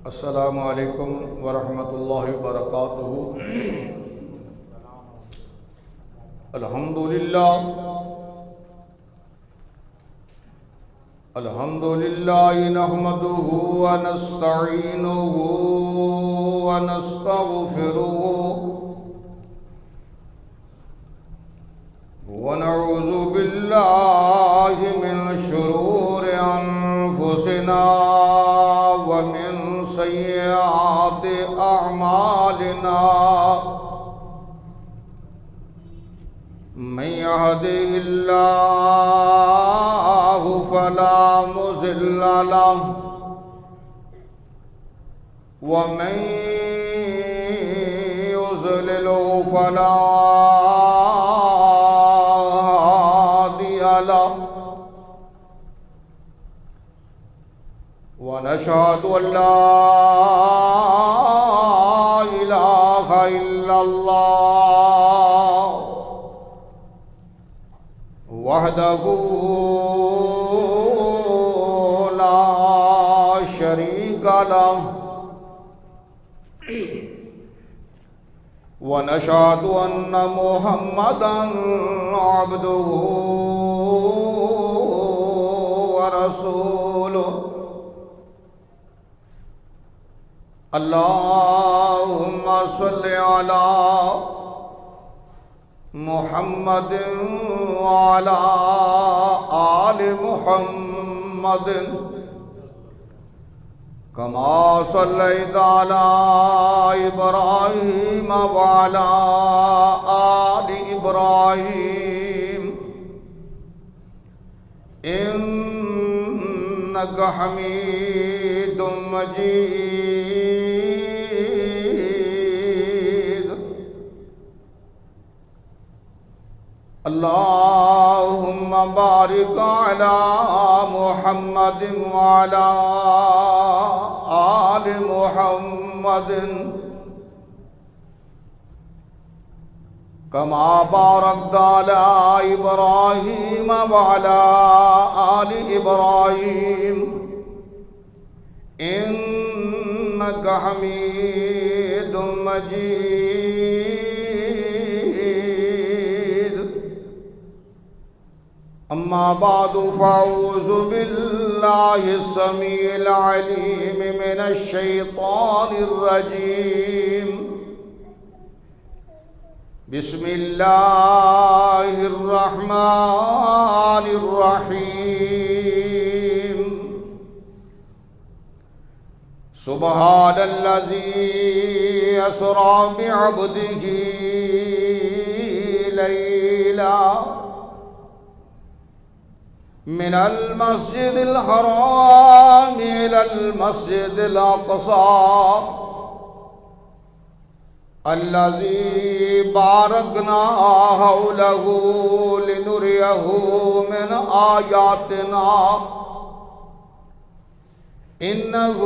السلام علیکم ورحمۃ اللہ وبرکاتہ۔ الحمدللہ نحمدہ ونستعینہ ونستغفرہ ونعوذ باللہ من شرور انفسنا ومن سیئات اعمالنا، من يهده الله فلا مضل له ومن يضلل فلا هادي له، ونشهد أن لا إله إلا الله وحده لا شريك له، ونشهد أن محمدًا عبده ورسوله، اللهم صل على محمد وعلى آل محمد كما صليت على إبراهيم وعلى آل إبراهيم إنك حميد مجيد، اللهم بارك على محمد وعلى آل محمد كما باركت على إبراهيم وعلى آل إبراهيم إنك حميد مجيد، أما بعد فأعوذ بالله السميع العليم من الشيطان الرجيم، بسم الله الرحمن الرحيم، سبحان الذي أسرى بعبده ليلا من المسجد الحرام إلى المسجد الأقصى الذي باركنا حوله لنريه من آياتنا إنه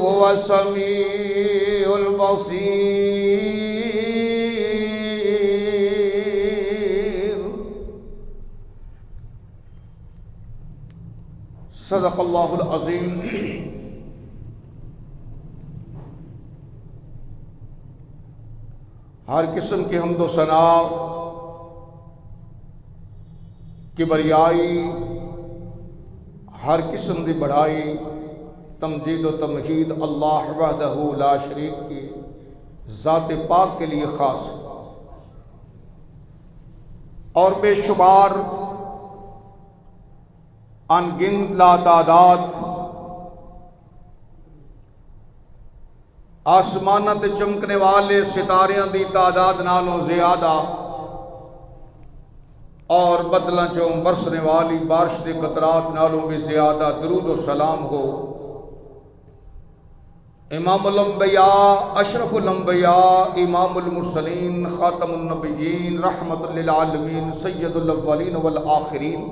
هو السميع البصير۔ صدق اللہ العظیم۔ ہر قسم کی حمد و ثنا، کبریائی، ہر قسم دی بڑائی، تمجید و تمجید اللہ وحدہ لا شریک کی ذات پاک کے لیے خاص ہے، اور بے شمار ان گنت لا تعداد آسماناں تے چمکنے والے ستاریاں دی تعداد نالوں زیادہ، اور بدلاں چوں برسنے والی بارش دے قطرات نالوں بھی زیادہ درود و سلام ہو امام الانبیاء، اشرف الانبیاء، امام المرسلین، خاتم النبیین، رحمت للعالمین، سید الاولین والآخرین،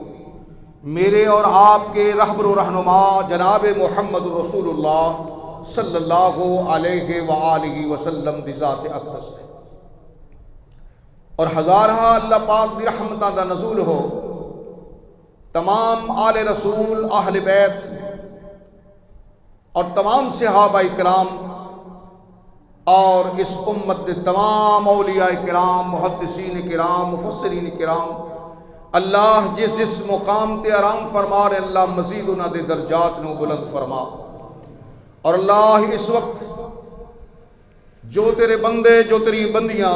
میرے اور آپ کے رہبر و رہنما جناب محمد رسول اللہ صلی اللہ علیہ وآلہ وسلم دی ذات اقدس ہے، اور ہزارہ اللہ پاک دی رحمتاں دا نزول ہو تمام آل رسول، اہل بیت اور تمام صحابہ کرام اور اس امت کے تمام اولیاء کرام، محدثین کرام، مفسرین کرام، اللہ جس جس مقام تے آرام فرما رہے اللہ مزید انہاں دے درجات نو بلند فرما۔ اور اللہ اس وقت جو تیرے بندے، جو تیری بندیاں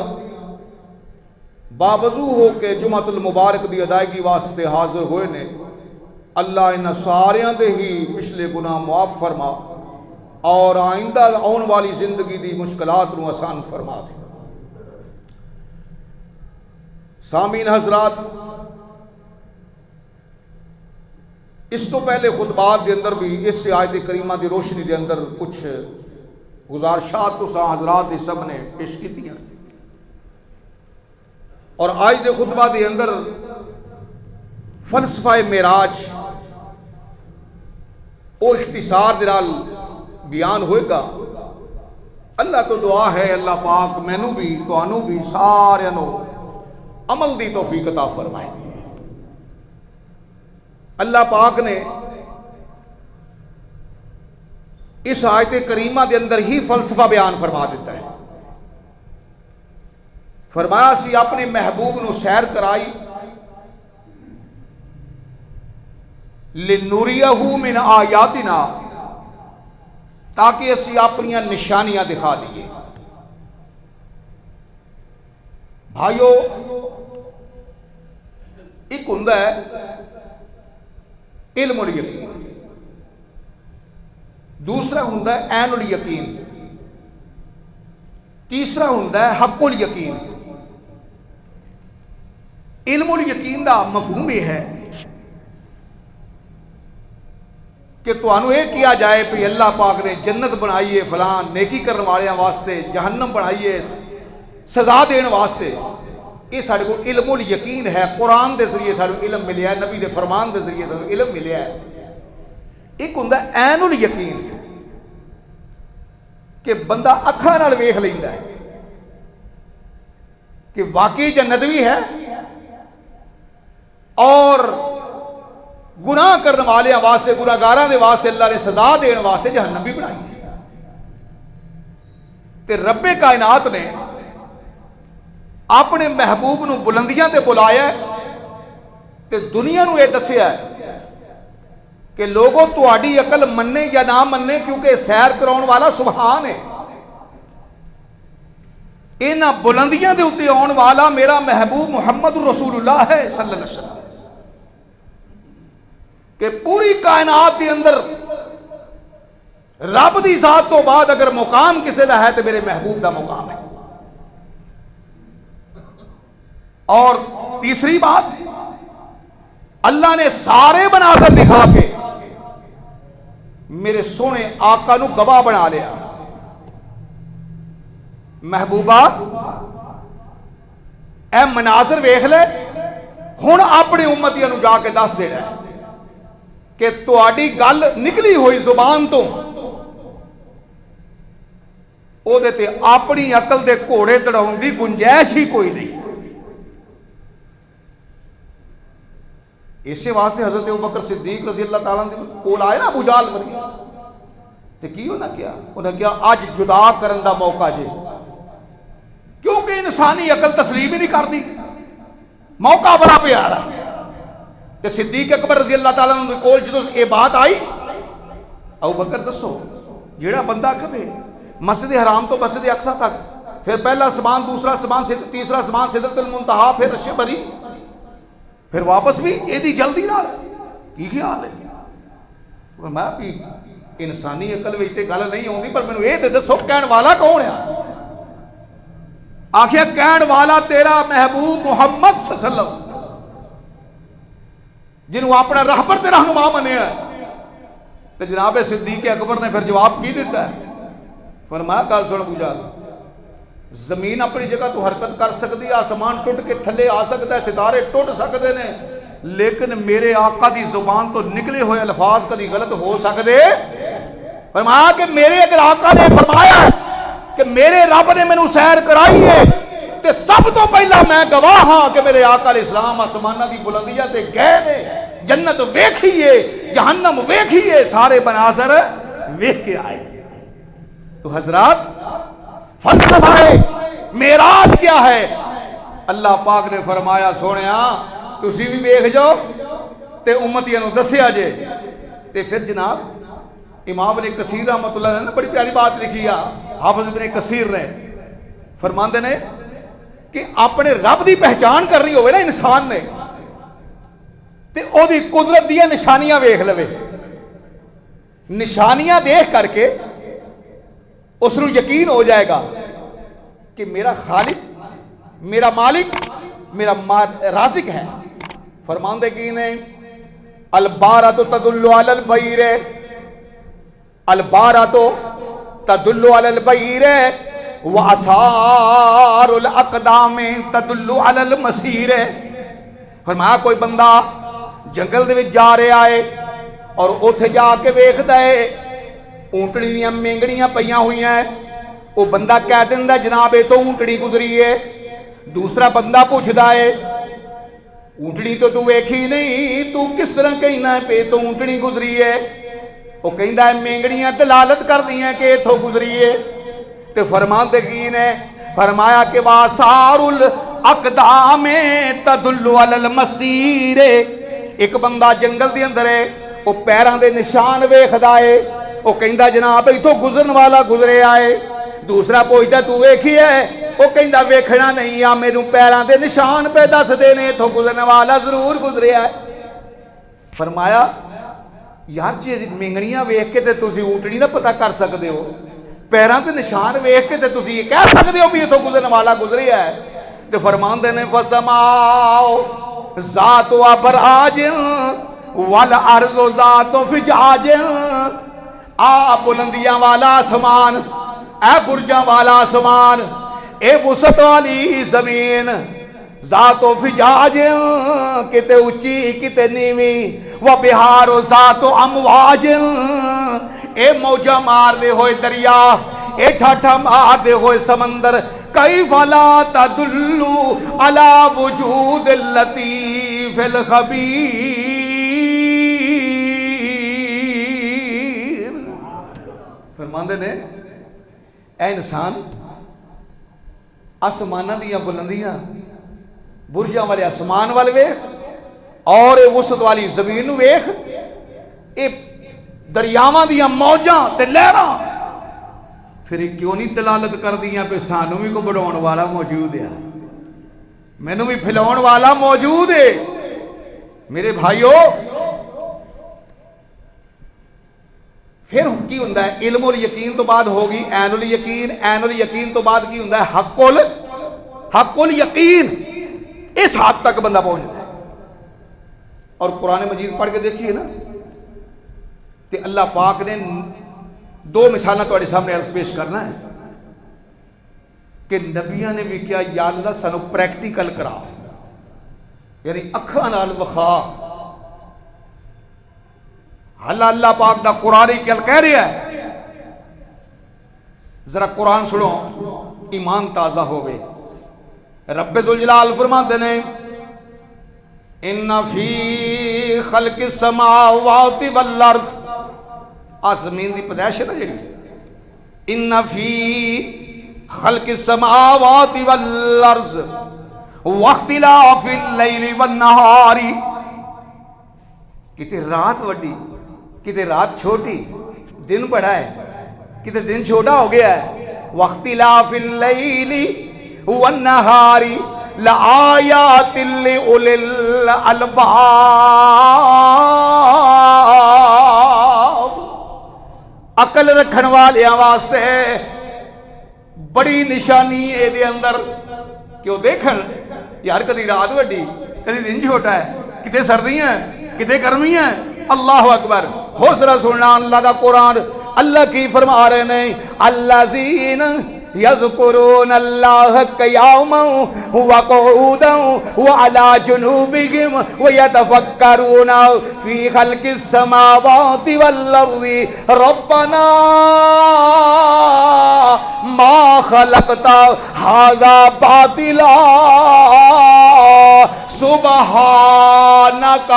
باوضو ہو کے جمعۃ المبارک دی ادائیگی واسطے حاضر ہوئے نے، اللہ انہاں ساریاں دے ہی پچھلے گناہ معاف فرما اور آئندہ آن والی زندگی دی مشکلات نو آسان فرما دے۔ سامعین حضرات، اس تو پہلے خطبات دے اندر بھی اس آیت کریمہ دی روشنی دے اندر کچھ گزارشات تو حضرات دی سب نے پیش کی تھی، اور آج دے خطبہ دے اندر فلسفہ معراج او اختصار دے نال بیان ہوئے گا۔ اللہ تو دعا ہے اللہ پاک مینوں بھی تانوں بھی سارے نو عمل دی توفیق عطا فرمائے۔ اللہ پاک نے اس آیت کریمہ دے اندر ہی فلسفہ بیان فرما دیتا ہے۔ فرمایا سی اپنے محبوب نو سیر کرائی لِنُرِيَهُ مِنْ آیاتنا، تاکہ اسی اپنی نشانیاں دکھا دیئے۔ بھائیو، ایک ہوندا ہے علم الیقین، دوسرا ہوندا ہے عین الیقین، تیسرا ہوندا ہے حق الیقین۔ علم الیقین دا مفہوم یہ ہے کہ تانوں یہ کیا جائے کہ اللہ پاک نے جنت بنائی ہے فلان نیکی کرنے والیاں واسطے، جہنم بنائی ہے سزا دین واسطے۔ یہ سارے کو علم الیقین ہے، قرآن دے ذریعے سارے علم ملیا ہے، نبی دے فرمان دے ذریعے سارے علم ملیا ہے۔ ایک ہوندا ہے عین الیقین کہ بندہ اکھاں نال ویکھ لیندا ہے کہ واقعی جنت بھی ہے اور گناہ کرنے والے واسطے، گناہگاراں دے واسطے اللہ نے سزا دین واسطے جہنم بھی بنائی ہے۔ تے رب کائنات نے اپنے محبوب نو بلندیاں تے بلایا تے دنیا نو یہ دسیا ہے کہ لوگوں تہاڈی عقل مننے یا نہ مننے، کیونکہ سیر کراؤن والا سبحان ہے، انہاں بلندیاں دے اتے آن والا میرا محبوب محمد رسول اللہ ہے صلی اللہ علیہ وسلم، کہ پوری کائنات کے اندر رب دی ذات تو بعد اگر مقام کسی دا ہے تو میرے محبوب دا مقام ہے۔ اور تیسری بات، اللہ نے سارے مناظر دکھا کے میرے سونے آقا نو گواہ بنا لیا۔ محبوبہ اے مناظر ویکھ لے، ہن اپنی امتیاں نو جا کے دس دینا ہے کہ تہاڈی گل نکلی ہوئی زبان تو او دے تے اپنی عقل دے گھوڑے دڑاؤن دی گنجائش ہی کوئی نہیں۔ اسی واسطے حضرت ابوبکر صدیق رضی اللہ تعالیٰ عنہ کول آئے نا ابو جہل ورگے، تے کی انہاں کیا؟ انہاں کیا اج جدا کرن دا موقع جے، کیونکہ انسانی عقل تسلیم ہی نہیں کرتی، موقع بڑا پیارا۔ کہ صدیق اکبر رضی اللہ تعالیٰ عنہ کول جدو یہ بات آئی، ابوبکر دسو جیڑا بندہ کبھی مسجد حرام تو مسجد اقصیٰ تک، پھر پہلا اسمان، دوسرا اسمان، تیسرا اسمان سدرۃ المنتہا، پھر عرش بری، پھر واپس بھی یہ دی جلدی نال کی خیال ہے؟ میں بھی انسانی عقل وچ تے گل نہیں ہوندی، پر مینوں یہ تے دسو کہن والا کون ہے؟ آخیا کہن والا تیرا محبوب محمد صلی اللہ علیہ وسلم، جنہوں اپنا رہبر تے رہنما منیا ہے۔ تو جناب صدیق اکبر نے پھر جواب کی دیتا ہے، فرمایا گل سن ابو جہل، زمین اپنی جگہ تو حرکت کر سکتی ہے، آسمان ٹوٹ کے تھلے آ سکتا ہے، ستارے ٹوٹ سکتے ہیں، لیکن میرے آقا دی زبان تو نکلے ہوئے الفاظ کدی غلط ہو سکتے؟ فرمایا کہ میرے اگر آقا نے فرمایا کہ میرے رب نے مینوں سیر کرائی ہے تے سب تو پہلا میں گواہ ہاں کہ میرے آقا علیہ السلام آسمانہ دی بلندیاں تے گئے نے، جنت ویکھیے، جہنم ویکھیے، سارے مناظر ویکھ کے آئے. تو حضرات فلسفہ ہے معراج کیا ہے؟ اللہ پاک نے فرمایا سونیا تسی بھی ویکھ جاؤ تے امتیاں نو دسیا جے. تے پھر جناب امام ابن کثیر رحمۃ اللہ نے بڑی پیاری بات لکھی ہے. حافظ ابن کثیر نے فرماندے نے کہ اپنے رب دی پہچان کرنی ہوئے نا انسان نے تے او دی قدرت دیا نشانیاں ویکھ لوے. نشانیاں دیکھ کر کے اس نو یقین ہو جائے گا کہ میرا خالق میرا مالک میرا رازق ہے. فرماندے کی نے البارۃ تدل علی البعیر البارۃ تدل علی البعیر وآثار الاقدام تدل علی المسیر. فرمایا کوئی بندہ جنگل دے وچ جا رہا ہے اور اوتھے جا کے ویکھدا ہے اونٹڑی دیاں مینگڑیاں پئیاں ہوئی ہیں. وہ بندہ کہہ دیندا جناب یہ تو اونٹڑی گزری ہے. دوسرا بندہ پوچھدا ہے اونٹڑی تو ویکھی نہیں تو کس طرح کہنا ہے پہ تو اونٹڑی گزری ہے؟ وہ کہندا ہے مینگڑیاں دلالت کر دی ہیں کہ اتھوں گزری ہے. تے فرماندے کی نے فرمایا کہ وآثار الاقدام تدل علی المسیر. ایک بندہ جنگل دے اندر ہے وہ پیراں دے نشان ویکھدا ہے وہ کہندا جناب اتھوں گزرن والا گزرے آئے. دوسرا پوچھدا تو ویکھی ہے وہ کہندا ویکھنا نہیں آ میرے پیراں دے نشان پہ دس دے نے اتھوں گزرن والا ضرور گزرے آئے. فرمایا یار جی مینگڑیاں ویکھ کے تے تسی اونٹڑی دا پتہ کر سکدے ہو پیراں تے نشان ویکھ کے تے تسی یہ کہہ سکدے ہو بھی اتھوں گزرن والا گزرے آئے. تے فرماندے نے فسماؤ ذات و ابراج والارض ذات و فجاج. آ بلندیاں والا آسمان اے برجاں والا آسمان اے وسط والی زمین ذات و فجاج کتے اونچی کتے نیویں و بہار و ذات و امواج اے موجہ مار دے ہوئے دریا اے ٹھاٹھا مار دے ہوئے سمندر کیف لا تدل علی وجود اللطیف الخبیر. فرماندے نے اے انسان آسمانہ دیاں بلندیاں برجاں والے آسمان والے ویکھ اور اے وسط والی زمین ویکھ اے دریاواں دیاں موجاں تے لہراں پھر کیوں نہیں دلالت کر دیاں پہ سانوں بھی کو بڑھاؤن والا موجود ہے مینوں بھی پھیلاؤن والا موجود ہے. میرے بھائیو پھر کی ہوندا ہے علم الیقین تو بعد ہوگی عین الیقین عین الیقین تو بعد کی ہوندا ہے حق الیقین. اس حد تک بندہ پہنچ جائے. اور قرآن مجید پڑھ کے دیکھیے نا تے اللہ پاک نے دو مثالیں تواڈے سامنے عرض پیش کرنا ہے کہ نبیاں نے بھی کیا یا اللہ سانو پریکٹیکل کرا یعنی اکھاں نال وخا. اللہ پاک دا قرآن کل کہہ رہا ہے ذرا قرآن سنو ایمان تازہ ہوئے. رب ذوالجلال فرماتے ہیں ان فی خلق السماوات والارض آسمین دی پیدائش ہے نا جڑی ان فی خلق السماوات والارض واختلاف اللیل والنہار. کتے رات وڈی کتے رات چھوٹی دن بڑا ہے کتے دن چھوٹا ہو گیا ہے. واختلاف اللیل والنہار لآیات لأولی الالباب. عقل رکھن والیاں واسطے بڑی نشانی ہے دے اندر کیوں دیکھن یار کدی رات وڈی کدی دن چھوٹا ہے کتے سردیاں کتے گرمیاں. اللہ اکبر. ہو ذرا سننا اللہ دا قرآن اللہ کی فرما رہے ہیں الذین یذکرون اللہ قیاما وقعودا وعلی جنوبہم ویتفکرون فی خلق السماوات والارض ربنا ما خلقت ھذا باطلا سبحانک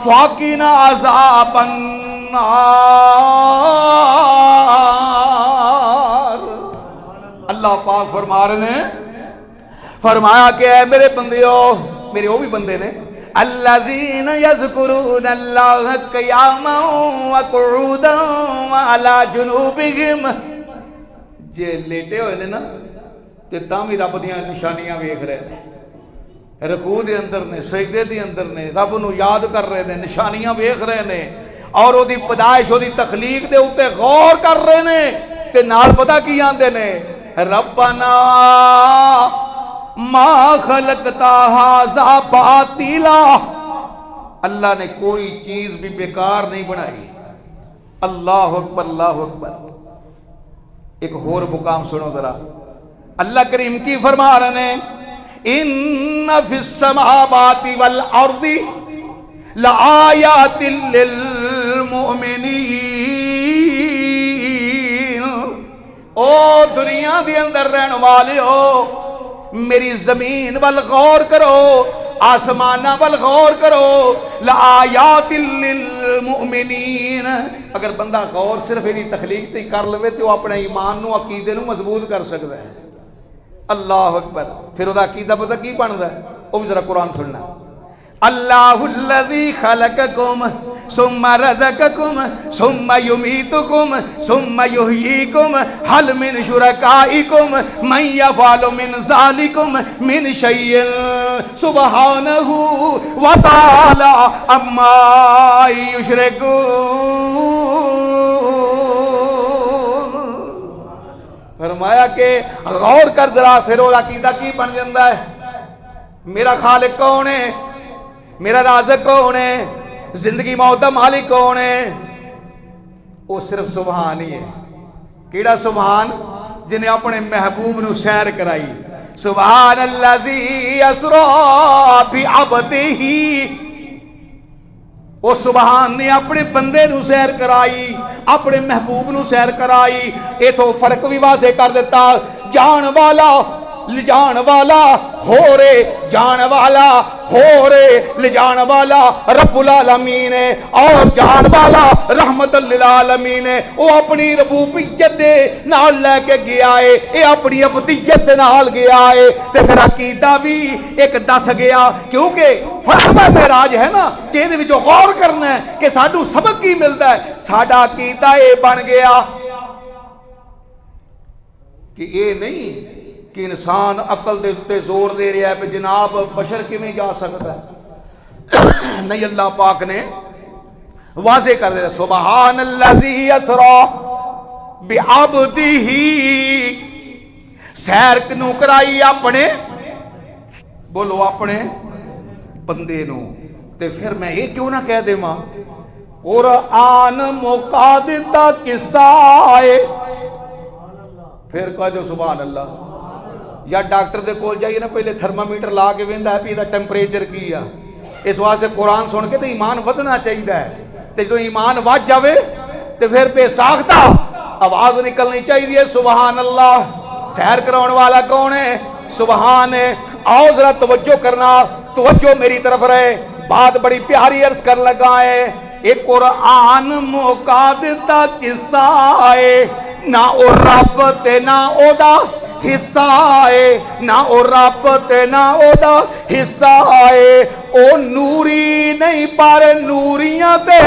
فقنا عذاب النار. اللہ پاک فرما رہے ہیں، فرمایا کہ اے میرے بندیو، میرے وہ بھی بندے نے، الذین یذکرون اللہ قیاما وقعودا وعلی جنوبہم، جے لیٹے ہوئے نے نا تے تاں بھی رب دیاں نشانیاں ویکھ رہے نے، رکوع دے اندر نے، سجدے دے اندر نے، رب نو یاد کر رہے نے، نشانیاں ویکھ رہے نے، اور او دی پیدائش، او دی تخلیق دے اوتے غور کر رہے نے، تے نال پتہ کی آندے نے، ربنا ما خلقتا ھذا باطلا، اللہ نے کوئی چیز بھی بیکار نہیں بنائی۔ اللہ اکبر، اللہ اکبر۔ ایک اور مقام سنو ذرا، اللہ کریم کی فرما رہے ہیں، ان فی السماوات والارض لآیات للمؤمنین، او دنیا دے اندر رہن والے ہو، میری زمین وال غور کرو، آسمانہ وال غور کرو، لآیات للمؤمنین، اگر بندہ غور صرف یہ تخلیق تے کر لوے تو اپنے ایمان نو، عقیدے نو مضبوط کر سکتا ہے۔ اللہ اکبر۔ پھر وہ عقیدہ پتہ کی بنتا ہے، وہ بھی ذرا قرآن سننا، اللہ الذی خلقکم ثم رزقکم ثم یمیتکم ثم یحییکم هل من شرکائکم من یفعل من ذلکم من شیء سبحانہ وتعالی عما یشرکون۔ فرمایا کہ غور کر ذرا، پھر وہ عقیدہ کی بن جاتا ہے، میرا خالق کون ہے، میرا رازق کون ہے، زندگی موت دا مالک کون ہے، وہ صرف سبحان ہی ہے۔ کیڑا سبحان؟ جنہیں اپنے محبوب نو سیر کرائی، سبحان الذی اسری بعبدہ، وہ سبحان نے اپنے بندے نو سیر کرائی، اپنے محبوب نو سیر کرائی۔ اے تو فرق بھی واضح کر دیتا، جان والا لجان والا ہو رے، جان والا ہو رے لجان والا رب العالمین ہے، اور جان والا رحمت للعالمین ہے۔ وہ اپنی ربوبیت دے نال لے کے گیا ہے، اے اپنی عبودیت دے نال گیا ہے، تے پھر عقیدہ بھی ایک دس گیا، کیونکہ فلسفہ معراج ہے نا کہ یہ وچوں غور کرنا ہے کہ سانو سبق کی ملتا ہے۔ ساڈا عقیدہ اے بن گیا کہ اے نہیں کہ انسان عقل دے تے زور دے رہا ہے کہ جناب بشر کیویں جا سکتا ہے، نہیں، اللہ پاک نے واضح کر دیا، سبحان الذی اسری بعبدہ، سیر کنو کرائی اپنے، بولو اپنے بندے نو۔ تے پھر میں یہ کیوں نہ کہہ دے ماں، قرآن موقع دیتا قصہ آئے، پھر کہہ دو سبحان اللہ۔ یا ڈاکٹر دے کول جائیے نا، پہلے تھرمامیٹر لا کے ویندا ہے پی دا ٹیمپریچر کی ہے، اس واسطے قرآن سن کے تو ایمان ودنا چاہیے ہے، تے جو ایمان ود جاوے تے پھر بے ساختہ آواز نکلنی چاہیے، سبحان اللہ۔ سیر کراؤن والا کون ہے؟ سبحان ہے۔ آؤ ذرا توجہ کرنا، توجہ میری طرف رہے، بات بڑی پیاری عرض کر لگا ہے۔ ایک قرآن موقع دیتا قصہ ہے، نہ او رب تے نہ او دا حصہ ہے، نہ او رب تے نہ او دا حصہ ہے، او نوری نہیں پر نوریاں تے،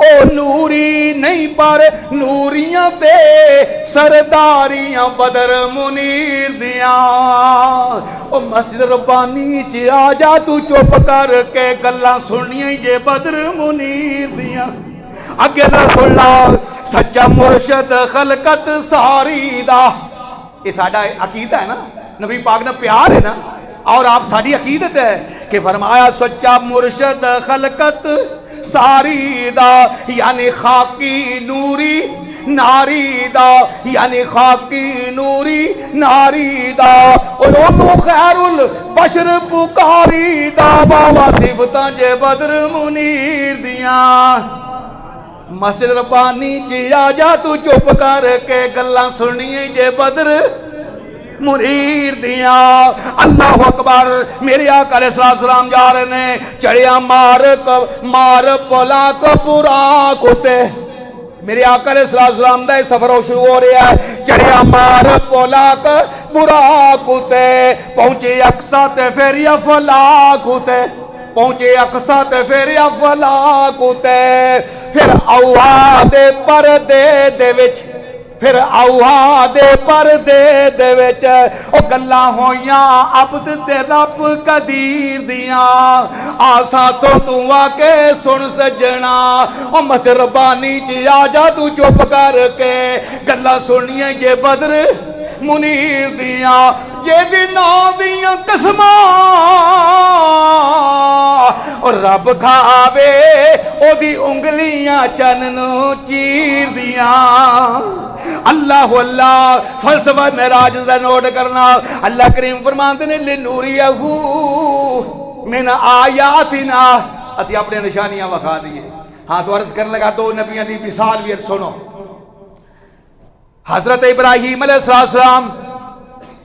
او نوری نہیں پر نوریاں تے، سرداریاں بدر منیر دیاں۔ او مسجد ربانی چ آ جا تو چپ کر کے گلاں سنیاں جے بدر منیر دیاں۔ اگے ذرا سننا، سچا مرشد خلقت ساری دا، یہ ساڈا عقیدہ ہے نا، نبی پاک نے پیار ہے نا، اور آپ ساری عقیدت ہے کہ فرمایا سچا مرشد خلقت ساری دا، یعنی خاکی نوری ناری دا، یعنی خاکی نوری ناری دا، انہوں خیر البشر پکاری دا، بابا صفتاں جے بدر منیر دیاں۔ مسجد ربانی چ آ جا تو چپ کر کے گلاں سنیے جے بدر منیر دیاں۔ اللہ اکبر۔ میرے آقا علیہ السلام جا رہے نے، چڑیا مار پلا کو پورا کوتے، میرے آقا علیہ السلام دا سفر شروع ہو رہا ہے. چڑھیا مار پولاک براق تے پہنچے اقصا تے پھر افلاک تے پہنچے اقصا تے پھر افلاک تے پھر اوہا دے پردے دے وچ پھر اوہا دے پردے دے وچ او گلاں ہویاں عبد تے رب قدیر دیاں آسا تو آ کے سن سجنا او مسربانی چ آ جا تو چپ کر کے گلاں سنیے یہ بدر منیر دیاں یہ دنوں دیاں قسماں اور رب کھاوے او دی انگلیاں چن نو چیر دیاں. اللہ اللہ فلسفہ معراج دا نوٹ کرنا. اللہ کریم فرماندے نے لنوریہ من آیاتنا اسی اپنے نشانیاں وکھا دیے. ہاں تو عرض کرنے لگا دو نبیوں دی مثال بھی سنو. حضرت ابراہیم علیہ السلام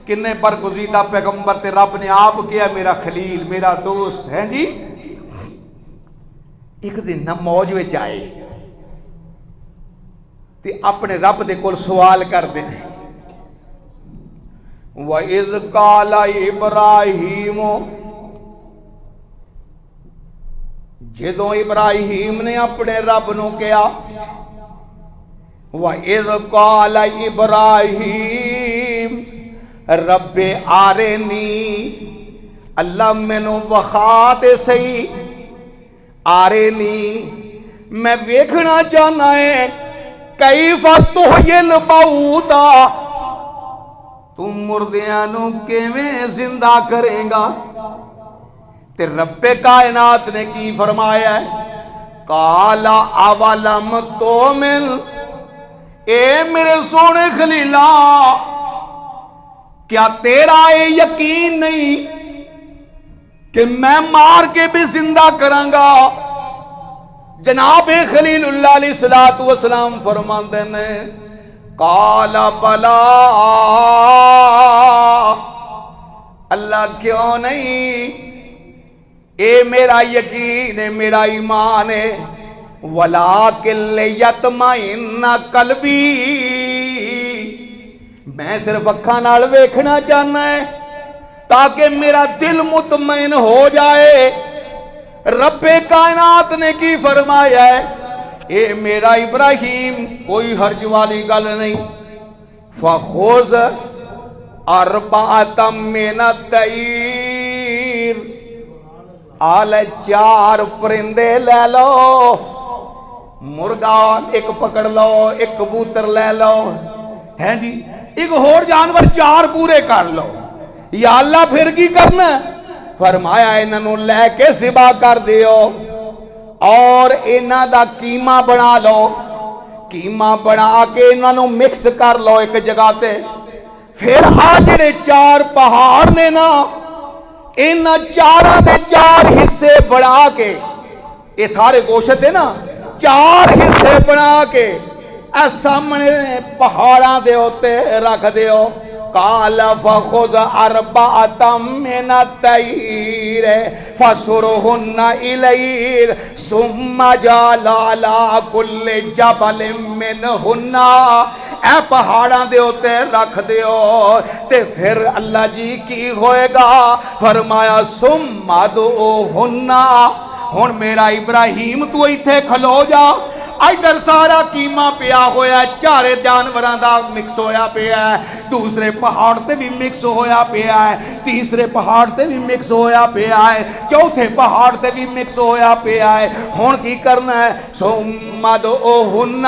کنے برگزیدہ پیغمبر تے رب نے آپ کیا میرا خلیل میرا دوست ہے جی. ایک دن نہ موج وچ آئے تے اپنے رب دے کول سوال کر دے نے وَإِذْ قَالَ إِبْرَاهِيمُ جدوں ابراہیم نے اپنے رب نو کیا وَإِذْ قَالَ إِبْرَاهِيمُ رب آرنی اللہ مینوں وخا تے سہی آرنی میں ویکھنا چاہنا ہے کیف تحیی الموتا تم مردیاں نو کیویں زندہ کرے گا. تے رب کائنات نے کی فرمایا ہے قال اولم تؤمن اے میرے سونے خلیلا کیا تیرا اے یقین نہیں کہ میں مار کے بھی زندہ کراں گا. جناب خلیل اللہ علیہ السلام فرماندے نے قال بلا اللہ کیوں نہیں اے میرا یقین ہے میرا ایمان ہے ولیکن لیطمئن قلبی میں صرف اکھاں نال ویکھنا چاہنا ہے تاکہ میرا دل مطمئن ہو جائے. رب کائنات نے کی فرمایا ہے اے میرا ابراہیم کوئی حرج والی گل نہیں فخذ اربعۃ من الطیر آل 4 پرندے لے لو مرغا ایک پکڑ لو ایک کبوتر لے لو ہیں جی ایک اور جانور 4 پورے کر لو. یا اللہ پھر کی کرنا فرمایا انہوں لے کے ذبح کر دیو اور انہاں دا قیمہ بنا لو. قیمہ بنا کے انہوں مکس کر لو ایک جگہ تے پھر آ جڑے 4 پہاڑ نے نا انہاں 4 دے 4 حصے بنا کے یہ سارے گوشت ہے نا 4 حصے بنا کے اے سامنے پہاڑاں دے ہوتے رکھ دیو. قال فخذ اربعۃ من الطیر فصرهن الیک ثم اجعل علی کل جبل منهن اے پہاڑاں دے اوتے رکھ دیو. تے پھر اللہ جی کی ہوئے گا فرمایا ثم ادعوهن ہن میرا ابراہیم تو ایتھے کھلو جا ادھر سارا قیمہ پیا ہویا ہے 4 جانوراں دا مکس ہویا پیا ہے دوسرے پہاڑ تے بھی مکس ہویا پیا ہے تیسرے پہاڑ تے بھی مکس ہویا پیا ہے چوتھے پہاڑ تے بھی مکس ہویا پیا ہے. ہن کی کرنا ہے ثم ادعوهن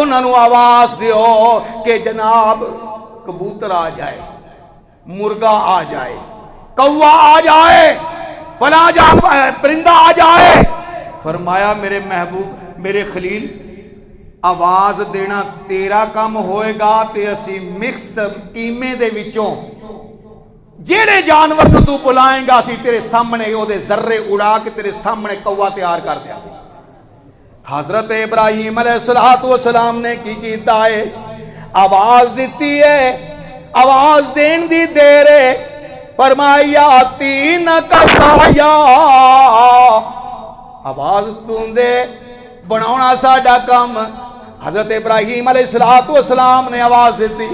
انہاں نوں آواز دیو کہ جناب کبوتر آ جائے مرغا آ جائے کوا آ جائے فلاں جانور پرندہ آ جائے. فرمایا میرے محبوب میرے خلیل آواز دینا تیرا کام ہوئے گا تے اسی مکس قیمے دے وچوں جیڑے جانور نو تو بلائیں گا اسی تیرے سامنے او دے ذرے اڑا کے تیرے سامنے کوا تیار کر دیا گے. حضرت ابراہیم علیہ السلام نے کی کیتا ہے آواز دیتی ہے آواز دین دی دیر ہے فرمایا تین کا سایا آواز توں دے بناونا ساڈا کام حضرت ابراہیم علیہ السلام نے آواز دی،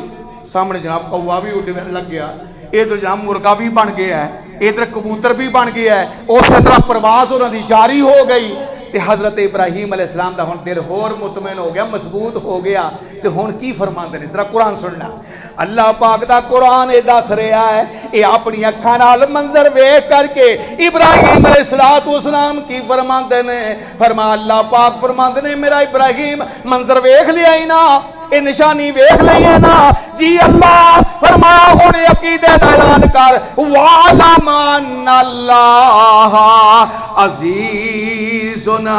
سامنے جناب کوا بھی اڈنے لگ گیا، ادھر جناب مرغا بھی بن گیا ہے، ادھر کبوتر بھی بن گیا ہے، اسی طرح پرواز انہوں دی جاری ہو گئی۔ تے حضرت ابراہیم علیہ السلام دا ہن دل ہور مطمئن ہو گیا، مضبوط ہو گیا۔ تے ہن کی فرماندے نے، ذرا قرآن سننا۔ اللہ پاک دا قرآن اے دس رہا ہے، اے اپنی اکھاں نال منظر ویکھ کر کے ابراہیم علیہ السلام کی فرماندے نے، فرما اللہ پاک فرماندے نے میرا ابراہیم منظر ویکھ لیا ہی نا، اے نشانی ویکھ لئی ہے نا جی اللہ فرما ہن عقیدے دا اعلان کر، وَعْلَمْ أَنَّ اللَّهَ عَزِيزٌ حَكِيمٌ۔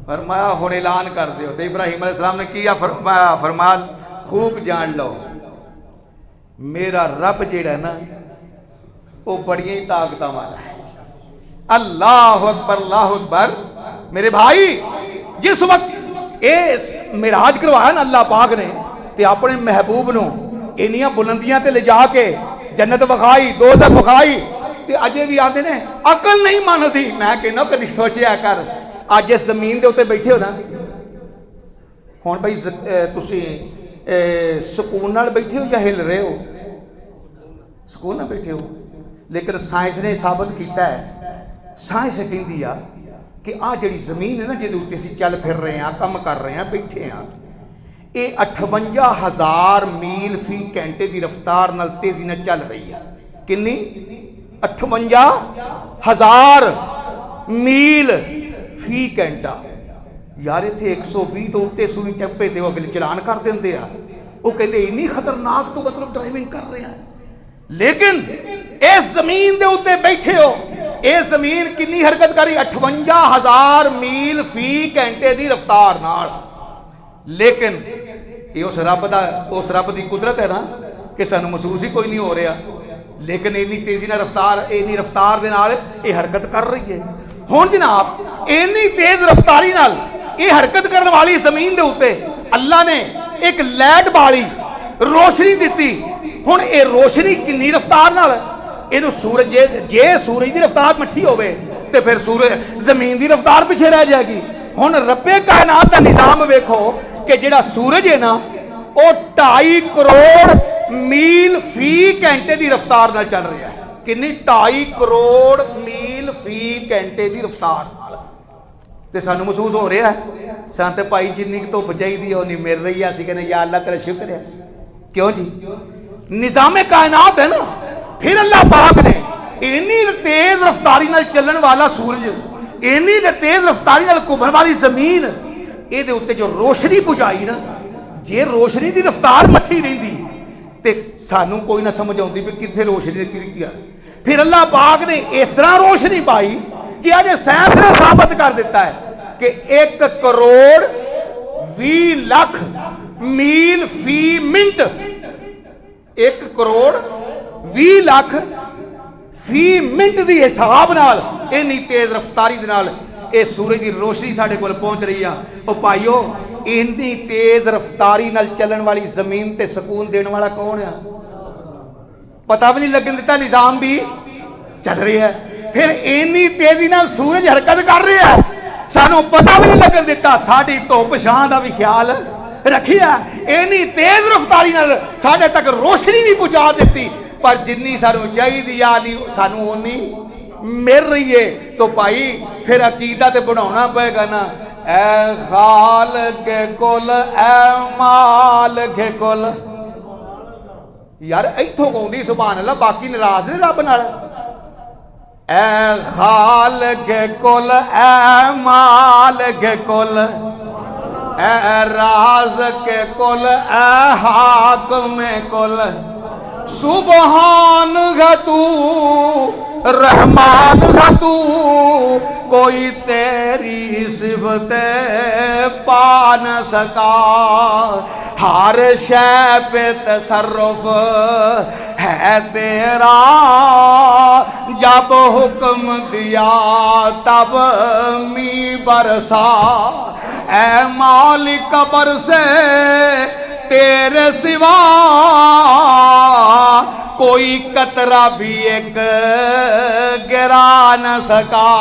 فرمایا ہن اعلان کر دیو۔ تو ابراہیم علیہ السلام نے کیا فرمایا، فرمایا خوب جان لو میرا رب جیڑا ہے نا وہ بڑی ہی طاقتاں والا ہے۔ اللہ اکبر اللہ اکبر۔ میرے بھائی جس وقت اس معراج کروایا نا اللہ پاک نے تے اپنے محبوب نو انیاں بلندیاں تے لے جا کے جنت وکھائی، دوزخ وکھائی، تے اجے بھی آندے نے عقل نہیں مانتی۔ میں کہنا کدی سوچیا کر آج جس زمین دے اوتے بیٹھے ہو نا، ہن بھائی تسی سکون نال بیٹھے ہو یا ہل رہے ہو؟ سکون نال بیٹھے ہو، لیکن سائنس نے ثابت کیتا ہے، سائنس کہندی آ کہ آ جڑی زمین ہے نا جدے اوتے اسی چل پھر رہے ہیں، کم کر رہے ہیں، بیٹھے ہیں، اے 58,000 میل فی گھنٹے دی رفتار نال تیزی نال چل رہی ہے۔ کنی؟ 58,000 میل فی گھنٹہ۔ یار ایتھے 120 تو اتے سوئی ٹپے تے وہ اگلے چلان کر دیندے آ، وہ کہندے اتنی خطرناک تو مطلب ڈرائیونگ کر رہے ہیں، لیکن اس زمین دے اوتے بیٹھے ہو، اے زمین کنی حرکت کری؟ 58,000 میل فی گھنٹے دی رفتار نال۔ لیکن یہ اس رب دی قدرت ہے نا کہ سانو محسوس ہی کوئی نہیں ہو رہا، لیکن اینی تیزی نال اینی رفتار دے نال یہ حرکت کر رہی ہے۔ ہن جناب اینی تیز رفتاری نال یہ حرکت کرنے والی زمین دے اوتے اللہ نے ایک لائٹ بالی، روشنی دیتی۔ ہن اے روشنی کنی رفتار نال اینو سورج جے سورج دی رفتار مٹھی ہوے تے پھر سورج زمین دی رفتار پیچھے رہ جائے گی۔ ہن رب کائنات دا نظام ویکھو کہ جڑا سورج ہے نا وہ 2.5 کروڑ میل فی گھنٹے دی رفتار نال چل رہا ہے۔ کنی؟ 2.5 کروڑ میل فی گھنٹے دی رفتار نال۔ تے سانو محسوس ہو رہا ہے؟ سان تے پائی جنی دھوپ چاہیے وہ نہیں مل رہی ہے، اسی کہنے یا اللہ تیرا شکر ہے۔ کیوں جی؟ نظام کائنات ہے نا۔ پھر اللہ پاک نے اینی تیز رفتاری نال چلن والا سورج، اینی تیز رفتاری نال گھومن والی زمین، اے دے اوتے جو روشنی پہنچائی نا، جے روشنی دی رفتار مٹھی رہندی تے سانو کوئی نہ سمجھ آتی بھی کتنے روشنی کیا۔ پھر اللہ پاک نے اس طرح روشنی پائی کہ آج سائنس نے ثابت کر دیتا ہے کہ 1 کروڑ 20 لاکھ میل فی منٹ، 1 کروڑ 20 لاکھ فی منٹ دی حساب نال اینی تیز رفتاری دے نال اے سورج دی روشنی ساڈے کول پہنچ رہی ہے۔ او پائیو اینی تیز رفتاری نال چلن والی زمین تے سکون دین والا کون ہے؟ پتہ بھی نہیں لگن دیتا، نظام بھی چل رہی ہے۔ پھر اینی تیزی نال سورج حرکت کر رہا ہے، سانو پتہ بھی نہیں لگن دیتا، ساڈی دھوپ چھاں دا بھی خیال رکھیا، اینی تیز رفتاری نال ساڈے تک روشنی بھی پہنچا دیتی، پر جنی سانو چاہیے سانو اونی مل رہی ہے۔ تو بھائی پھر عقیدہ تے بنانا پائے گا نا، اے خالق کل اے مالک کل۔ یار ایتھوں گاؤندی سبحان اللہ، باقی ناراض نہیں رب نال۔ اے خالق کل اے مالک کل، اے رازق کل اے حاکم کل، سبحان ہے تو رحمان ہے تو، کوئی تیری صفت پا نہ سکا، ہر شے پہ تصرف ہے تیرا، جب حکم دیا تب می برسا، اے مالک برسے تیرے سوا کوئی قطرہ بھی ایک گرا نہ سکا،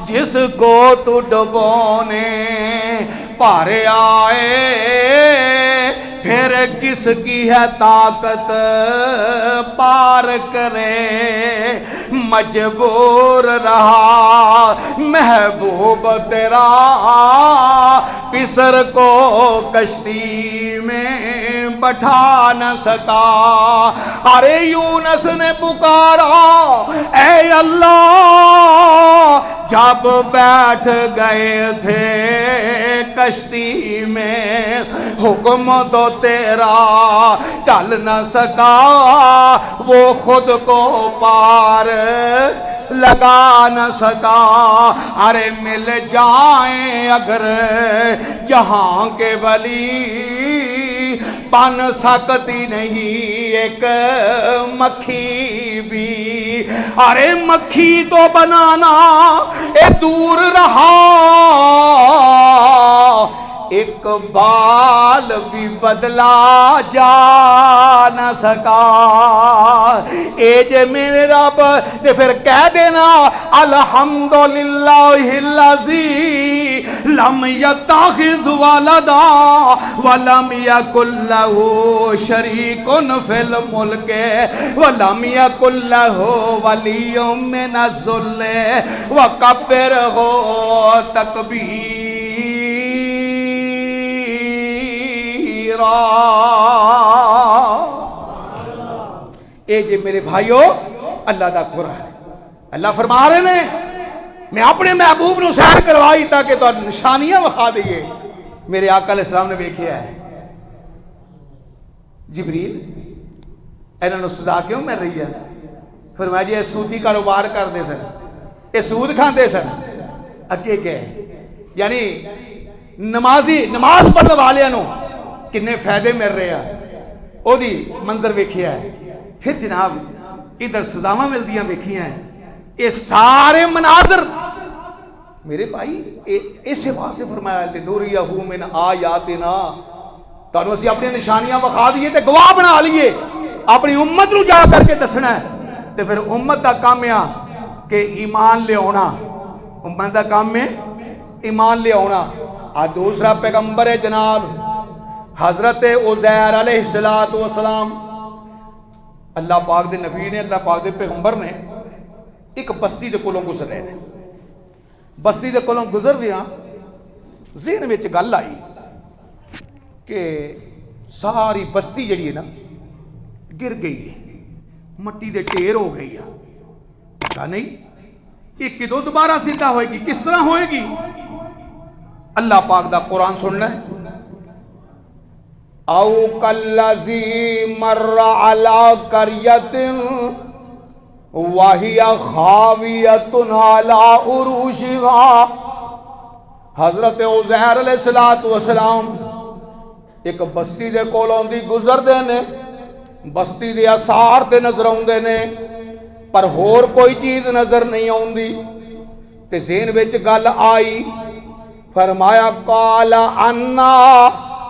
جس کو تو ڈبونے پار آئے، پھر کس کی ہے طاقت پار کرے، مجبور رہا محبوب تیرا، پسر کو کشتی میں بٹھا نہ سکا۔ ارے یونس نے پکارا اے اللہ، جب بیٹھ گئے تھے کشتی میں، حکم تو تیرا ٹل نہ سکا، وہ خود کو پار لگا نہ سکا۔ ارے مل جائیں اگر جہاں کے ولی، بن سکتی نہیں ایک مکھی بھی۔ ارے مکھی تو بنانا اے دور رہا، ایک بال بھی بدلا جا نہ سکا۔ اے جے میرے رب تے پھر کہہ دینا الحمدللہ الذی لم یتخذ ولدا ولم یکن لہ شریک فی الملک ولم یکن لہ ولی من الذل وکبرہ تکبیرا۔ اے جے میرے بھائیو اللہ دا قرآن ہے، اللہ فرما رہے نے میں اپنے محبوب نو سیر کروائی تاکہ تو نشانیاں وکھا دئیے۔ میرے آقا علیہ السلام نے دیکھیا ہے جبریل انہوں نے سزا کیوں مل رہی ہے؟ فرمایا جی یہ سودی کاروبار کرتے سن، یہ سود کھاندے سن، اگے کیا ہے؟ یعنی نماز پڑھنے والے نو کنے فائدے مل رہے ہیں، او دی منظر ویکھیا ہے۔ پھر جناب ادھر سزاواں ملدیاں ویکھیاں ہیں۔ یہ سارے مناظر میرے بھائی اسے واسطے فرمایا لنوریہ من آیاتنا، تانوں اسی اپنی نشانیاں وکھا دیے تے گواہ بنا لیے، اپنی امت نو جا کر کے دسنا ہے۔ تے پھر امت دا کام ہے کہ ایمان لے آنا، امت دا کام ہے ایمان لے آنا۔ آج دوسرا پیغمبر ہے جناب حضرت عزیر علیہ السلام، اللہ پاک دے نبی نے، اللہ پاک دے پیغمبر نے ایک بستی دے کولوں گزر رہے ہیں۔ بستی دے کولوں گزر دیا ذہن میں گل آئی کہ ساری بستی جڑی ہے نا گر گئی ہے، مٹی دے ٹیر ہو گئی ہے، پتہ نہیں یہ کدوں دوبارہ سیدھا ہوئے گی، کس طرح ہوئے گی؟ اللہ پاک دا قرآن سننا ہے۔ او کالذی مر علی قریۃ وہی خاویۃ علی عروشہا۔ حضرت عزیر علیہ السلام ایک بستی دے کولوں دی گزر دے نے، بستی دے آثار تے نظر آوندے نے پر ہور کوئی چیز نظر نہیں آوندی۔ تے ذہن وچ گل آئی، فرمایا قال انا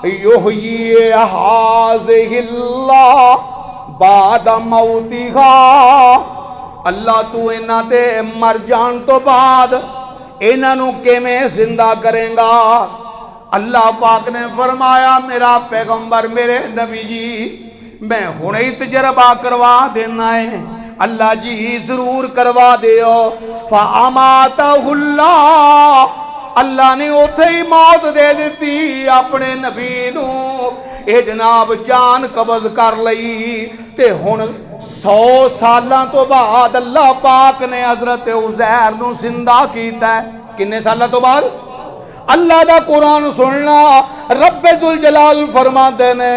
یحیی ھذہ اللہ بعد موتہا، اللہ تو انہاں دے مر جان تو بعد انہاں نو کیویں زندہ کرے گا؟ اللہ پاک نے فرمایا میرا پیغمبر میرے نبی جی میں ہنے ہی تجربہ کروا دینا ہے۔ اللہ جی ضرور کروا دیو۔ فاماتہ اللہ، اللہ نے اوتھے ہی موت دے دیتی اپنے نبی نو، اے جناب جان قبض کر لئی۔ تے ہن 100 سالاں تو بعد اللہ پاک نے حضرت عزیر نو زندہ کیتا ہے۔ کنے سالاں تو بعد؟ اللہ دا قرآن سننا، رب ذوالجلال فرماتے نے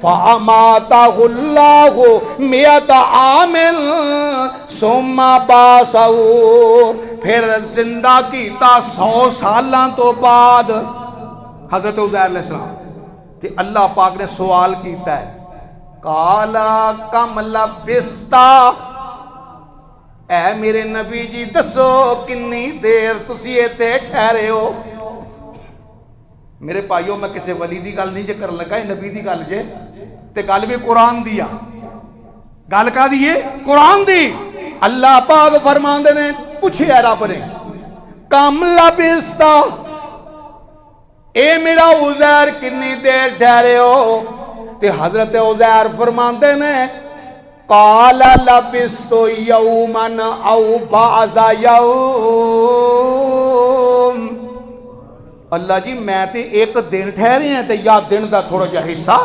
فَأَمَاتَهُ اللَّهُ مِئَةَ عَامٍ ثُمَّ بَعَثَهُ، پھر زندہ کیتا 100 سالاں تو بعد حضرت عزیر علیہ السلام۔ تے اللہ پاک نے سوال کیتا ہے قَالَ كَمْ لَبِثْتَ، اے میرے نبی جی دسو کنی دیر تسی ایتھے ٹھہرے ہو؟ میرے بھائیوں میں کسی ولی دی گل نہیں جے کر لگا، نبی دی گل جے تے گل بھی قرآن دیا۔ گل کر دیے قرآن دی. اللہ پاک فرماندے نے پوچھیا رب نے کم لبستا اے میرا عزیر کنی دیر ٹھہرے ہو؟ تے حضرت عزیر فرماندے نے قال لبست یومن او بعض یوم. اللہ جی میں تے ایک دن ٹھہرے ہیں تے یا دن دا تھوڑا جا حصہ.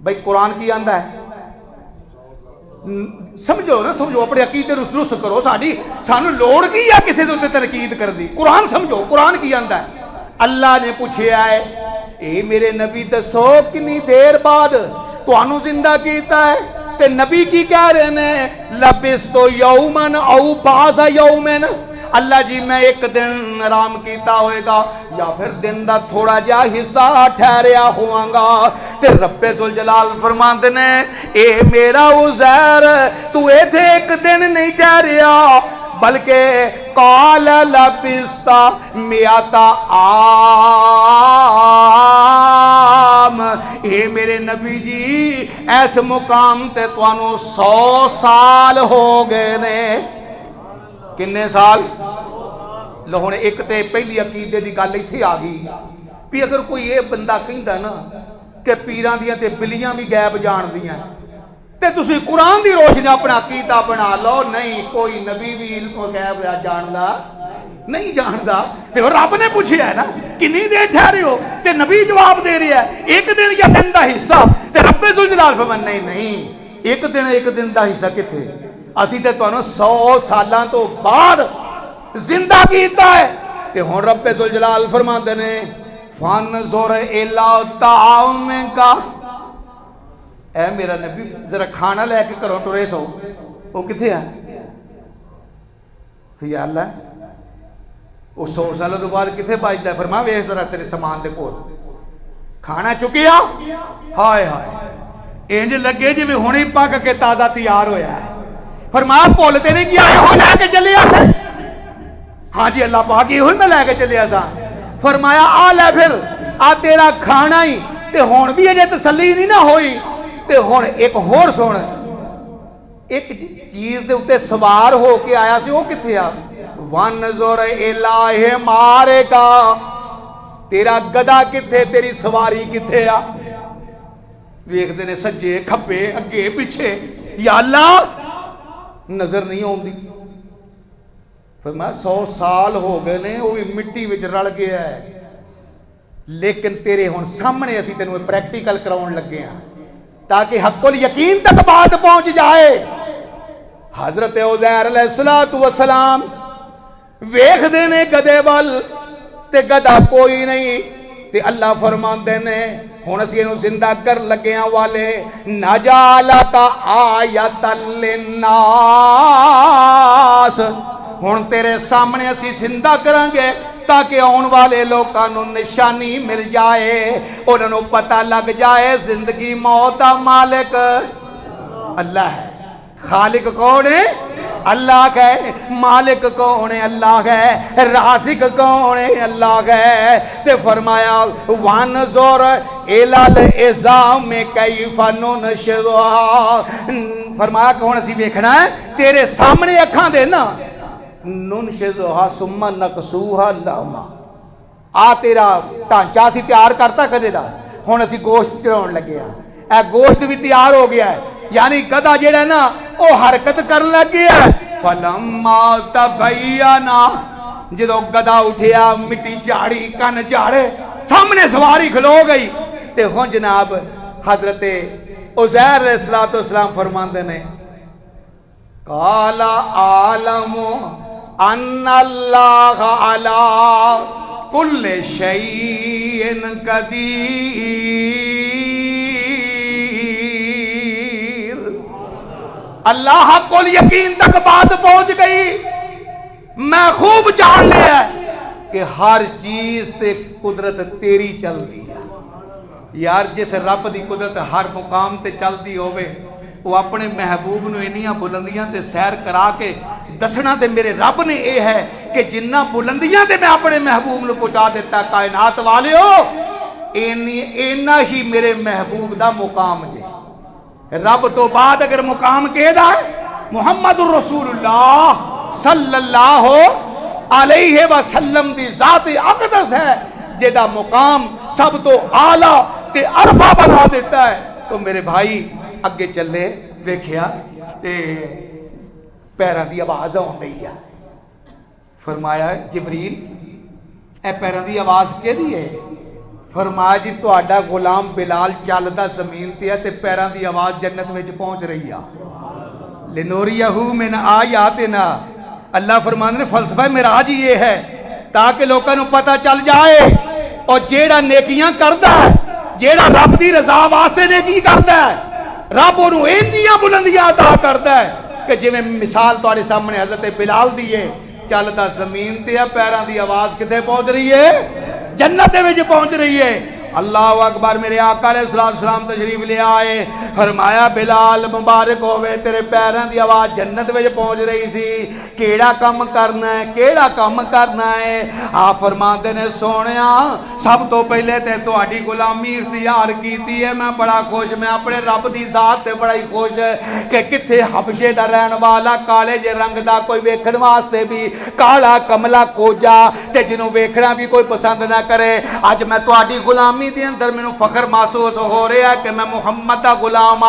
بھائی قرآن کی آندا ہے سمجھو نا, سمجھو اپنے عقیدے نو درست کرو. سانو لوڑ کی یا کسی دے تنقید کر دی؟ قرآن سمجھو قرآن کی آندا ہے. اللہ نے پوچھیا ہے اے میرے نبی دسو کنی دیر بعد تانوں زندہ کیتا ہے؟ تے نبی کی کہہ رہے ہیں لبستو یومن او بعض یومن. اللہ جی میں ایک دن آرام کیتا ہوئے گا یا پھر دن دا تھوڑا جا حصہ ٹھہریا ہوا گا. تے رب ذوالجلال فرماندے نے اے میرا عزیر تو ایتھے ایک دن نہیں ٹھہریا بلکہ قال لبستا میاتا عام. اے میرے نبی جی ایس مقام تے توانو 100 سال ہو گئے نے. کنے سال؟ لو ہن ایک تے پہلی عقیدے دی گل ایتھے آ گئی بھی اگر کوئی یہ بندہ کہندا نا کہ پیراں دیاں تے بلیاں بھی غیب جان دیاں تے تسی قرآن دی روشنی اپنا عقیدہ بنا لو. نہیں کوئی نبی بھی علم غیب جاندا نہیں جاندا. تے رب نے پوچھیا ہے نا کنی دیر ٹھہرے ہو تے نبی جواب دے رہا ہے ایک دن یا دن دا حصہ. تے رب ذوالجلال فرمایا نہیں ایک دن دا حصہ کتھے؟ اسی تے تانوں 100 سالاں تو بعد زندہ کیتا ہے. تے ہن رب ذوالجلال فرماندے نے فانظر الی طعامک. اے میرا نبی ذرا کھانا لے کے کرو ٹرے سو. وہ کتھے ہے؟ یا اللہ وہ 100 سالوں تو بعد کتھے بچدا ہے؟ فرمایا ویکھ ذرا تیرے سامان دے کول کھانا چکیا. ہائے ہائے انج لگے جی ہن ہی پک کے تازہ تیار ہویا ہے. فرمایا بھول تے نہیں کیا یہ لے کے چلے آ سا؟ ہاں جی اللہ پاک یہ میں لے کے چلے آ سا. فرمایا آ لے پھر آ تیرا کھانا ہی. تے ہن بھی اجے تسلی نہیں نہ ہوئی تے ہن ایک ہور سن ایک چیز دے اوتے سوار ہو کے آیا سی. وہ کتھے آ؟ وانظر الہ مارے کا. تیرا گدا کتھے؟ تیری سواری کتھے آ؟ ویکھدے نے سجے کھبے اگے پیچھے. یا اللہ نظر نہیں آندی. فرمایا 100 سال ہو گئے نے وہ بھی مٹی وچ رل گیا ہے لیکن تیرے ہن سامنے اسی تینوں پریکٹیکل کراؤن لگے ہیں تاکہ حق الیقین تک بات پہنچ جائے. حضرت عزیر علیہ السلام ویکھ دے نے گدے وال تے گدا کوئی نہیں. تے اللہ فرماندے نے ہن اسی اینو زندہ کر لگے ہاں والے نجالک آیۃ للناس. ہن تیرے سامنے اسی زندہ کریں گے تاکہ آن والے لوگاں نو نشانی مل جائے انہاں نو پتہ لگ جائے زندگی موت دا مالک اللہ ہے. خالق کون ہے؟ اللہ ہے. مالک کون ہے؟ اللہ ہے. رازق کون ہے؟ اللہ ہے. تے فرمایا وانظر الی العظام کیف ننشزها. فرمایا کون اسی ویکھنا ہے تیرے سامنے اکھاں دے نا ننشزها ثم نکسوها لحما. آ تیرا ڈھانچہ اسی تیار کرتا کدے دا ہن اسی گوشت چڑھاؤن لگے ہاں. اے گوشت بھی تیار ہو گیا ہے یعنی گدا جیڑا ہے نا وہ حرکت کرن لگ گیا ہے. فلما تبینا جدو گدا اٹھیا مٹی چاڑی کن چاڑے سامنے سواری کھلو گئی. تے ہن جناب حضرت عزیر علیہ السلام فرماندے نے قال عالم ان اللہ علی کل شیء قدیر. اللہ کو یقین تک بات پہنچ گئی. میں خوب جان لیا کہ ہر چیز تے قدرت تیری چل دی ہے. یار جس رب دی قدرت ہر مقام تے چل دی ہوئے وہ اپنے محبوب نو انیاں بلندیاں تے سیر کرا کے دسنا تے میرے رب نے اے ہے کہ جنہ بلندیاں تے میں اپنے محبوب نو پہنچا دیتا کائنات والے ہو اینا ہی میرے محبوب دا مقام جے. رب تو بعد اگر مقام کہدا ہے محمد الرسول اللہ صلی اللہ علیہ وسلم دی ذات اقدس ہے جیدہ مقام سب تو اعلیٰ تے عرفہ بنا دیتا ہے. تو میرے بھائی اگے چلے ویکھیا تے پیران دی آواز آن رہی ہے. فرمایا جبریل اے پیران دی آواز کے دی ہے؟ فرمایا جی تہاڈا غلام بلال چلدا زمین تے ہے تے پیران دی آواز جنت وچ پہنچ رہی ہے. لنوریہو من آیاتنا. اللہ فرمانے نے فلسفہ معراج یہ ہے تاکہ لوگوں کو پتہ چل جائے اور جیڑا نیکیاں کردا ہے جیڑا رب دی رضا واسطے نیکی کردا ہے رب انہوں ایندیاں بلندیاں عطا کردا ہے کہ جویں مثال تہاڈے سامنے حضرت بلال دی ہے چلدا زمین تے ہے پیران دی آواز کتے پہنچ رہی ہے؟ جنت وچ پہنچ رہی ہے. اللہ اکبر. میرے آقا علیہ السلام تشریف لے آئے. فرمایا بلال مبارک ہوئے تیرے پیران دی آواز جنت وچ پہنچ رہی سی کیڑا کم کرنا ہے کیڑا کم کرنا ہے؟ آپ فرماندے نے سونیا سب تو پہلے تے تہاڈی غلامی اختیار کیتی ہے. میں بڑا خوش میں اپنے رب دی ذات تے بڑا ہی خوش کہ کتھے حبشے دا رہن والا کالے جے رنگ دا کوئی ویکھن واسطے بھی کالا کملا کوجا تے جنوں ویکھنا بھی کوئی پسند نہ کرے. اج میں تہاڈی غلامی دے اندر میں فخر محسوس ہو رہا ہے کہ میں محمد دا غلام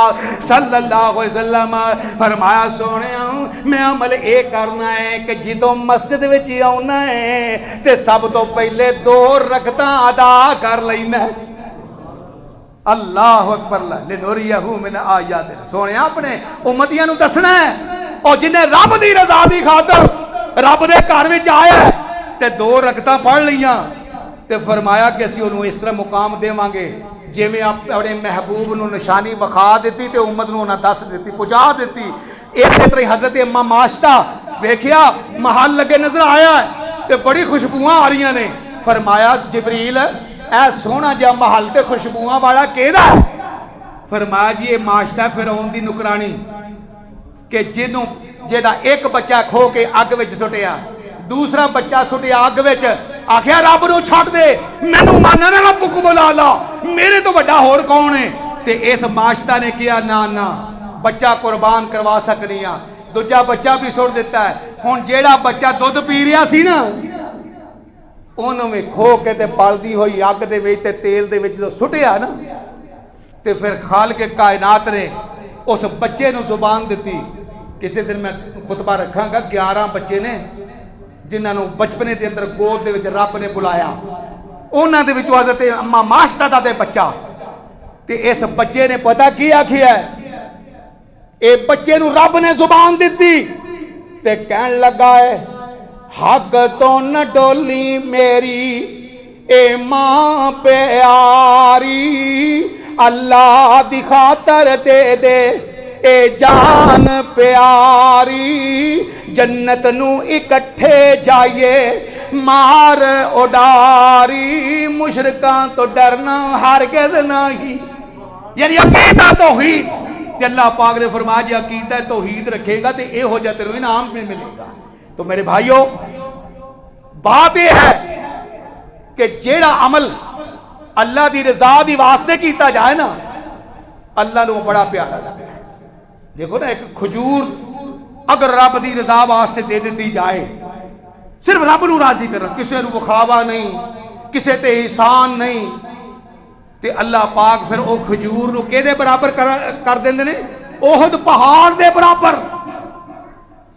صلی اللہ علیہ وسلم. فرمایا سونے میں عمل اے کرنا ہے کہ جدوں مسجد وچ آنا ہے تے سب تو پہلے 2 رکعتاں ادا کر لینا ہے. اللہ اکبر. لنوریہو من آیاتنا. سونے اپنے امتیاں نو دسنا ہے اور جنہیں رب دی رضا دی خاطر رب دے گھر وچ آیا ہے تے 2 رکعتاں پڑھ لیاں تے فرمایا کہ اسی انہوں اس طرح مقام دے مانگے جے میں اپنے محبوب نو نشانی وخا دیتی تے امت نو انہاں دس دیتی پہنچا دیتی. اسی طرح حضرت امام ماشتہ ویکھیا محل لگے نظر آیا ہے تے بڑی خوشبوئاں آ رہی نے. فرمایا جبریل اے سونا جا محل تے خوشبوئاں والا کیدا ہے؟ فرمایا جی یہ ماشتہ فرعون دی نکرانی کہ جنوں جیدہ ایک بچہ کھو کے اگ وچ سٹیا دوسرا بچہ سٹیا اگ وچ آخیا رب نو چھٹ دے مینوں ماننا نہ رب کو بلا لا میرے تو بڑا ہور کون ہے؟ تے اس ماشتہ نے کیا نا بچہ قربان کروا سکنی ہاں. دوجا بچہ بھی سٹ دیتا ہے. ہن جیڑا بچہ دودھ پی رہا سی نا انہوں میں کھو کے تے بلدی ہوئی اگ دے وچ تے تیل دے وچ جو سٹیا نا تے پھر خالق کائنات نے اس بچے نو زبان دیتی. کسی دن میں خطبہ رکھاں گا 11 بچے نے جنہاں نو بچپنے دے اندر گود دے وچ رب نے بلایا انہاں دے وچوں حضرت اما ماشتہ دا دے بچہ تے اس بچے نے پتہ کی آکھیا ہے اے بچے نو رب نے زبان دیتی تے کہن لگا ہے حق تو نہ ڈولی میری اے ماں پیاری اللہ دی خاطر دے دے اے جان پیاری جنت نو اکٹھے جائیے مار اڈاری مشرکان تو ڈرنا ہرگز نہیں. یعنی عقیدہ توحید کہ اللہ پاک نے فرمایا جی عقیدہ توحید رکھے گا تو اے ہو جائے تیرے انعام میں ملے گا. تو میرے بھائیوں بات یہ ہے کہ جیڑا عمل اللہ دی رضا دی واسطے کیتا جائے نا اللہ نو بڑا پیارا لگتا ہے. دیکھو نا ایک کھجور اگر رب دی رضا واسطے دے دیتی جائے صرف رب نو راضی کرنا کسے نو بخاوا نہیں کسے تے احسان نہیں تے اللہ پاک پھر او کھجور نو کے دے برابر کر دیندے نے احد پہاڑ دے برابر.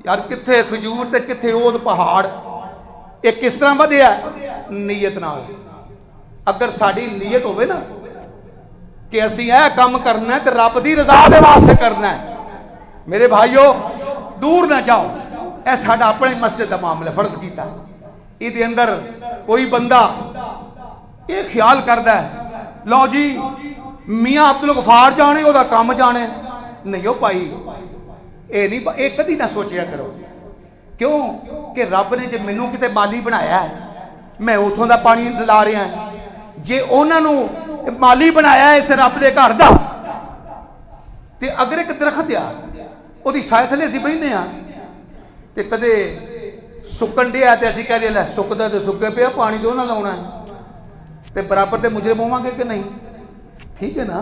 یار کتھے کھجور تے کتھے احد پہاڑ ایک کس طرح بدیا ہے نیت نال. اگر ساڑی نیت ہوئے نا کہ اسی اے کام کرنا ہے تے رب دی رضا دے واسطے کرنا ہے. میرے بھائیو دور نہ جاؤ اے ساڑا اپنے مسجد دا معاملہ فرض کیتا ہے دے اندر کوئی بندہ ایک خیال کردہ ہے لو جی میاں عبدالغفار جانے او دا کام جانے نہیں ہو پائی اے کدی نہ سوچیا کرو. کیوں کہ رب نے جے مینوں کتے مالی بنایا ہے میں اتھوں دا پانی لا رہا ہے جے انہاں نو مالی بنایا ہے اس رب دے گھر دا تے اگر ایک درخت آ او دی سائے تھلے اسی بہنے ہاں تے کدے سکن دیا تے اسی کہہ دیا لے سکدا تے سکے پیا پانی جو نہ لاؤنا ہے تے برابر تے مجرم ہوواں گے کہ نہیں. ٹھیک ہے نا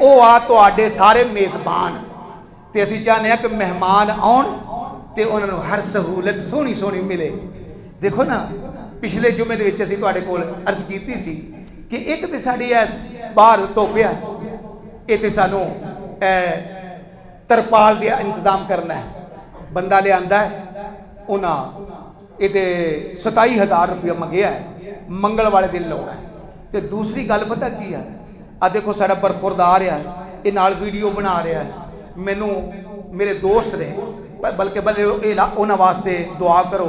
ਉਹ ਆ ਤੁਹਾਡੇ ਸਾਰੇ ਮੇਜ਼ਬਾਨ। ਤੇ ਅਸੀਂ ਚਾਹੁੰਦੇ ਹਾਂ ਕਿ ਮਹਿਮਾਨ ਆਉਣ ਤੇ ਉਹਨਾਂ ਨੂੰ ਹਰ ਸਹੂਲਤ ਸੋਹਣੀ ਸੋਹਣੀ ਮਿਲੇ। ਦੇਖੋ ਨਾ ਪਿਛਲੇ ਜੁਮੇ ਦੇ ਵਿੱਚ ਅਸੀਂ ਤੁਹਾਡੇ ਕੋਲ ਅਰਜ਼ ਕੀਤੀ ਸੀ ਕਿ ਇੱਕ ਤੇ ਸਾਡੀ ਐਸ ਬਾਹਰ ਧੋਪਿਆ ਇੱਥੇ ਸਾਨੂੰ ਤਰਪਾਲ ਦਾ ਇੰਤਜ਼ਾਮ ਕਰਨਾ ਹੈ। ਬੰਦਾ ਲਿਆਂਦਾ ਉਹਨਾਂ ਇਹਦੇ 27000 ਰੁਪਇਆ ਮੰਗਿਆ ਹੈ, ਮੰਗਲ ਵਾਲੇ ਦਿਨ ਲਾਉਣਾ ਹੈ। ਤੇ ਦੂਸਰੀ ਗੱਲ ਪਤਾ ਕੀ ਆ, ਆ ਦੇਖੋ ਸਾਡਾ ਬਰਖੁਰਦਾਰ ਆ, ਇਹ ਨਾਲ ਵੀਡੀਓ ਬਣਾ ਰਿਹਾ ਹੈ। ਮੈਨੂੰ ਮੇਰੇ ਦੋਸਤ ਨੇ ਬਲਕਿ ਇਹ ਉਹਨਾਂ ਵਾਸਤੇ ਦੁਆ ਕਰੋ,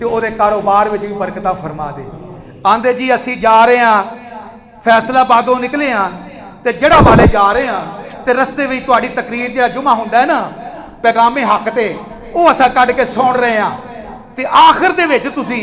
ਤੇ ਉਹਦੇ ਕਾਰੋਬਾਰ ਵਿੱਚ ਵੀ ਬਰਕਤਾਂ ਫਰਮਾ ਦੇ। ਆਂਦੇ ਜੀ ਅਸੀਂ ਜਾ ਰਹੇ ਹਾਂ ਫੈਸਲਾਬਾਦੋਂ ਨਿਕਲੇ ਹਾਂ ਤੇ ਜੜਾ ਵਾਲੇ ਜਾ ਰਹੇ ਹਾਂ ਤੇ ਰਸਤੇ ਵਿੱਚ ਤੁਹਾਡੀ ਤਕਰੀਰ ਜਿਹੜਾ ਜੁਮਾ ਹੁੰਦਾ ਹੈ ਨਾ ਪੈਗਾਮੇ ਹੱਕ ਤੇ ਉਹ ਅਸਾਂ ਕੱਢ ਕੇ ਸੁਣ ਰਹੇ ਹਾਂ ਤੇ ਆਖਿਰ ਦੇ ਵਿੱਚ ਤੁਸੀਂ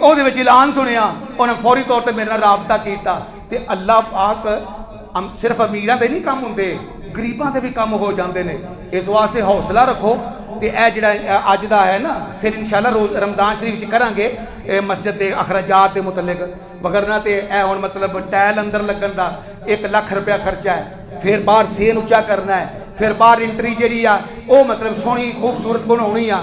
ਉਹਦੇ ਵਿੱਚ ਐਲਾਨ ਸੁਣਿਆ, ਉਹਨੇ ਫੌਰੀ ਤੌਰ ਤੇ ਮੇਰੇ ਨਾਲ ਰਾਬਤਾ ਕੀਤਾ। ਤੇ ਅੱਲਾਹ ਪਾਕ ਸਿਰਫ ਅਮੀਰਾਂ ਦੇ ਨਹੀਂ ਕੰਮ ਹੁੰਦੇ, ਗਰੀਬਾਂ ਦੇ ਵੀ ਕੰਮ ਹੋ ਜਾਂਦੇ ਨੇ। ਇਸ ਵਾਸਤੇ ਹੌਸਲਾ ਰੱਖੋ। ਤੇ ਇਹ ਜਿਹੜਾ ਅੱਜ ਦਾ ਹੈ ਨਾ ਫਿਰ ਇਨਸ਼ਾਅੱਲਾ ਰਮਜ਼ਾਨ ਸ਼ਰੀਫ 'ਚ ਕਰਾਂਗੇ ਮਸਜਿਦ ਦੇ ਅਖਰਾਜਾਤ ਦੇ ਮੁਤਲਕ ਵਗਰਨਾ। ਤੇ ਇਹ ਹੁਣ ਮਤਲਬ ਟੈਲ ਅੰਦਰ ਲੱਗਣ ਦਾ 1 ਲੱਖ ਰੁਪਇਆ ਖਰਚਾ ਹੈ, ਫਿਰ ਬਾਹਰ ਸੇਨ ਉੱਚਾ ਕਰਨਾ ਹੈ, ਫਿਰ ਬਾਹਰ ਇੰਟਰੀ ਜਿਹੜੀ ਆ ਉਹ ਮਤਲਬ ਸੋਹਣੀ ਖੂਬਸੂਰਤ ਬਣਾਉਣੀ ਆ,